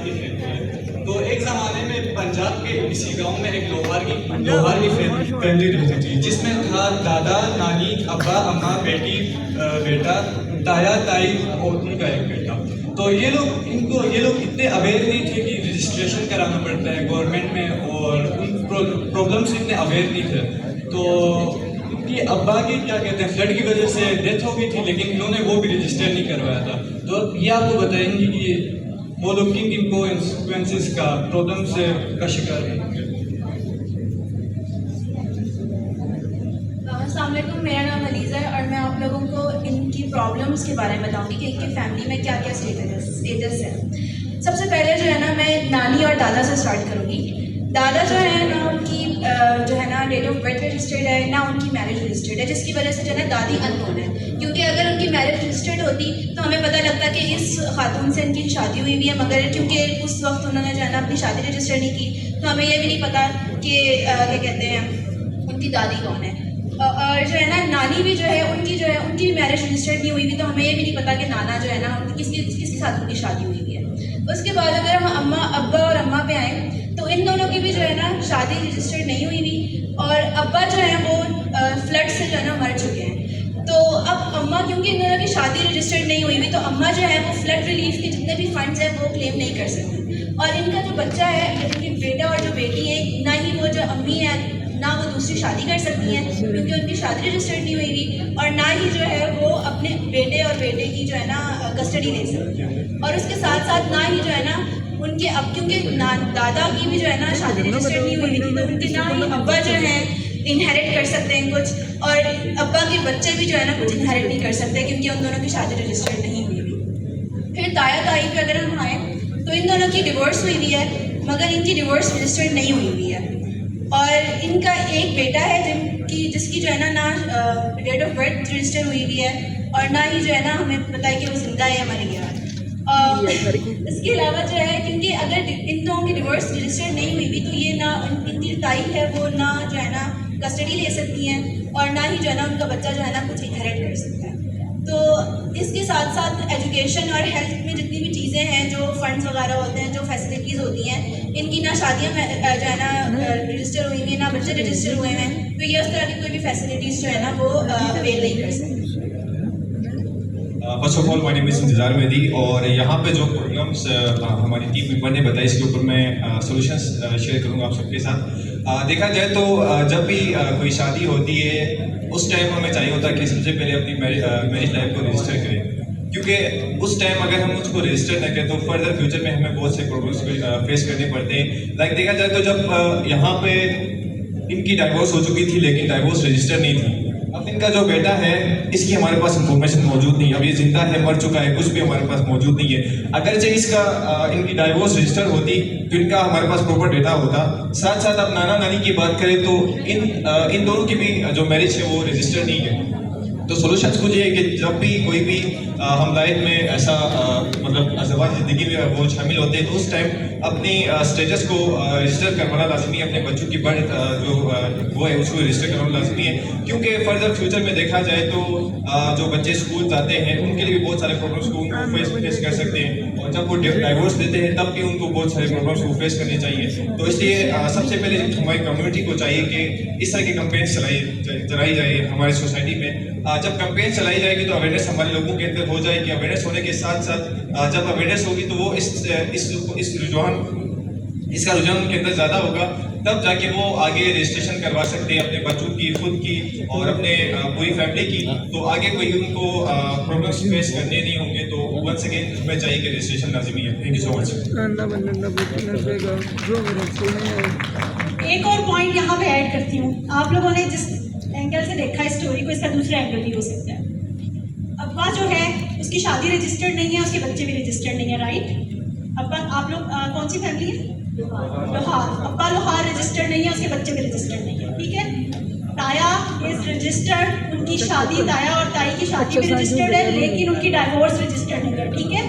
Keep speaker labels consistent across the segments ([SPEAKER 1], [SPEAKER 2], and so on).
[SPEAKER 1] की फैमिली है। तो एक ज़माने में पंजाब के इसी गांव में एक लोहार की फैमिली रहती थी, जिसमें था दादा नानी अब्बा अम्मा बेटी बेटा ताया ताई और उनका एक बेटा। तो ये लोग इतने अवेयर नहीं थे कि रजिस्ट्रेशन कराना पड़ता है गवर्नमेंट में, और उन प्रॉब्लम से इतने अवेयर नहीं थे। तो उनकी अब्बा की क्या कहते हैं फ्लड की वजह से डेथ हो गई थी, लेकिन इन्होंने वो भी रजिस्टर नहीं करवाया था। तो ये आपको बताएंगे कि वो लोग किन किन कॉन्सिक्वेंसेस का प्रॉब्लम से का शिकार है।
[SPEAKER 2] अस्सलाम वालेकुम, मेरा नाम अलीज़ा है और मैं आप लोगों को इनकी प्रॉब्लम्स के बारे में बताऊंगी कि इनकी फैमिली में क्या क्या स्टेटस है। सबसे पहले जो है ना, मैं नानी और दादा से स्टार्ट करूंगी। दादा जो है ना, उनकी जो है ना डेट ऑफ बर्थ रजिस्टर्ड है ना, उनकी मैरिज रजिस्टर्ड है, जिसकी वजह से जो है ना दादी अननोन है। क्योंकि अगर उनकी मैरिज रजिस्टर्ड होती तो हमें पता लगता कि इस खातून से इनकी शादी हुई हुई है, मगर क्योंकि उस वक्त उन्होंने जो है ना अपनी शादी रजिस्टर नहीं की, तो हमें ये भी नहीं पता कि क्या कहते हैं उनकी दादी कौन है। और जो है ना नानी भी जो है उनकी मैरिज रजिस्टर्ड नहीं हुई थी, तो हमें ये भी नहीं पता कि नाना जो है ना किसके साथ उनकी शादी हुई हुई है। उसके बाद अगर हम अब्बा और अम्मा पे आए, तो इन दोनों की भी जो है ना शादी रजिस्टर्ड नहीं हुई थी, और अब्बा जो है वो फ्लड से जो है ना मर चुके हैं। तो अब अम्मा, क्योंकि इन दोनों की शादी रजिस्टर्ड नहीं हुई हुई, तो अम्मा जो है वो फ्लड रिलीफ के जितने भी फंड्स हैं वो क्लेम नहीं कर सकती। और इनका जो बच्चा है, इनकी बेटा और जो बेटी है, ना ही वो जो अम्मी है ना वो दूसरी शादी कर सकती हैं क्योंकि उनकी शादी रजिस्टर्ड नहीं हुई थी, और ना ही जो है वो अपने बेटे और बेटे की जो है ना कस्टडी ले सकती हैं। और उसके साथ साथ ना ही जो है ना उनके अब, क्योंकि दादा की भी जो है ना शादी रजिस्टर्ड नहीं हुई थी, तो उनके ना ही अब्बा जो है इनहेरिट कर सकते हैं कुछ, और अब्बा के बच्चे भी जो है ना कुछ इनहेरिट नहीं कर सकते क्योंकि उन दोनों की शादी रजिस्टर्ड नहीं हुई थी। फिर ताया ताई पे अगर हम आए, तो इन दोनों की डिवोर्स हुई हुई है, मगर इनकी डिवोर्स रजिस्टर्ड नहीं हुई हुई है। और इनका एक बेटा है जिसकी जो है ना डेट ऑफ बर्थ रजिस्टर हुई हुई है, और ना ही जो है ना हमें पता है कि वो जिंदा है या मर गया है। इसके अलावा जो है, क्योंकि अगर इन दोनों की डिवोर्स रजिस्टर्ड नहीं हुई थी, तो ये ना इनकी ताई है वो ना जो है ना कस्टडी ले सकती हैं, और ना ही जो है ना उनका बच्चा जो है ना कुछ इनहेरिट कर सकता है। तो इसके साथ साथ एजुकेशन और हेल्थ में जितनी भी चीज़ें हैं, जो फंड्स वगैरह होते हैं, जो फैसिलिटीज़ होती हैं, इनकी ना शादियाँ जो है ना रजिस्टर हुई हुई, ना बच्चे रजिस्टर हुए हैं, तो ये उस तरह की कोई भी फैसिलिटीज़ जो है ना वो अवेल नहीं कर सकते।
[SPEAKER 3] First of all my name is इंतजार मेहदी, और यहाँ पे जो प्रॉब्लम्स हमारी टीम मेंबर ने बताई, इसके ऊपर मैं सॉल्यूशंस शेयर करूँगा आप सबके साथ। देखा जाए तो जब भी कोई शादी होती है, उस टाइम हमें चाहिए होता है कि सबसे पहले अपनी मैरिज लाइफ को रजिस्टर करें, क्योंकि उस टाइम अगर हम उसको रजिस्टर न करें तो फर्दर फ्यूचर में हमें बहुत से प्रॉब्लम्स फेस करने पड़ते हैं। लाइक देखा जाए तो जब यहाँ पे इनकी डाइवोर्स हो चुकी थी, लेकिन डाइवोर्स रजिस्टर नहीं थी। अब इनका जो बेटा है, इसकी हमारे पास इंफॉर्मेशन मौजूद नहीं, अब ये जिंदा है मर चुका है, कुछ भी हमारे पास मौजूद नहीं है। अगर से इसका इनकी डाइवोर्स रजिस्टर होती तो इनका हमारे पास प्रॉपर डेटा होता। साथ साथ अब नाना नानी की बात करें तो इन दोनों की भी जो मैरिज है वो रजिस्टर नहीं है। तो सोल्यूशन कुछ ये है कि जब भी कोई भी हम लाइफ में ऐसा मतलब अज़वाज ज़िंदगी में वो शामिल होते हैं, तो उस टाइम अपनी स्टेटस को रजिस्टर करवाना लाजमी है। अपने बच्चों की बर्थ जो वो है उसको रजिस्टर करवाना लाजमी है, क्योंकि फर्दर फ्यूचर में देखा जाए तो जो बच्चे स्कूल जाते हैं उनके लिए भी बहुत सारे प्रॉब्लम्स को उनको फेस कर सकते हैं, और जब वो डाइवोर्स देते हैं तब भी उनको बहुत सारे प्रॉब्लम्स को फेस करने चाहिए। तो इसलिए सबसे पहले हमारी कम्युनिटी को चाहिए कि इस तरह की कैंपेन्स चलाई जाए हमारी सोसाइटी में। जब कैंपेन चलाई जाएगी तो अवेयरनेस हमारे लोगों के अंदर हो जाएगी। अवेयरनेस होने के साथ साथ जब अवेयरनेस होगी तो वो इसका रुझान उनके अंदर ज़्यादा होगा, तब जाके वो आगे रजिस्ट्रेशन करवा सकते हैं अपने बच्चों की, खुद की और अपने पूरी फैमिली की। तो आगे कोई उनको प्रॉब्लम्स फेस करने नहीं होंगे। तो वंस अगेन हमें चाहिए कि रजिस्ट्रेशन लाजमी है। Thank you so much.
[SPEAKER 4] एक और पॉइंट यहाँ पे ऐड करती हूँ। आप लोगों ने जिस एंगल से देखा इस स्टोरी को, इसका दूसरा एंगल भी हो सकता है। अब्बा जो है उसकी शादी रजिस्टर्ड नहीं है, उसके बच्चे भी रजिस्टर्ड नहीं है, राइट? अब्बा, आप लोग कौन सी फैमिली है? लोहार। अब्बा लोहार रजिस्टर्ड नहीं है, उसके बच्चे भी रजिस्टर्ड नहीं है, ठीक है? ताया इज रजिस्टर्ड, उनकी शादी, ताया और ताई की शादी भी रजिस्टर्ड है, लेकिन उनकी डाइवोर्स रजिस्टर्ड नहीं है, ठीक है?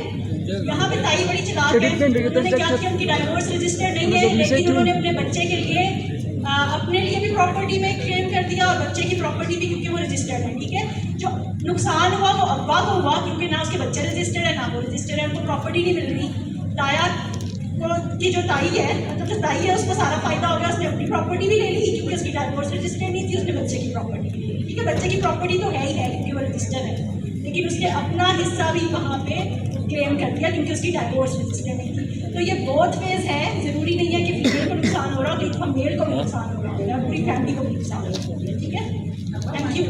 [SPEAKER 4] यहाँ पे ताई बड़ी चालाक है, उन्होंने क्या किया, उनकी डाइवोर्स रजिस्टर्ड नहीं है, लेकिन उन्होंने अपने बच्चे के लिए अपने लिए भी प्रॉपर्टी में क्लेम कर दिया और बच्चे की प्रॉपर्टी भी, क्योंकि वो रजिस्टर्ड है, ठीक है? जो नुकसान हुआ वो अब्बा को हुआ, क्योंकि ना उसके बच्चे रजिस्टर्ड है ना वो रजिस्टर्ड है, उनको प्रॉपर्टी नहीं मिल रही। ताया उसकी जो ताई है, मतलब जो ताई है उसको सारा फायदा हो गया, उसने अपनी प्रॉपर्टी भी ले ली क्योंकि उसकी डाइवोर्स रजिस्टर्ड नहीं थी, उसने बच्चे की प्रॉपर्टी भी ले ली। ठीक है, बच्चे की प्रॉपर्टी तो है ही है क्योंकि वो रजिस्टर्ड है, लेकिन उसने अपना हिस्सा भी वहाँ पे क्लेम कर दिया क्योंकि उसकी डाइवोर्स रजिस्टर्ड नहीं थी। तो ये बोथ फेज है, ज़रूरी नहीं है कि फीमेल को नुकसान हो रहा हो, तो मेल को भी नुकसान हो रहा है, पूरी फैमिली को भी नुकसान हो रहा है। ठीक है, थैंक यू।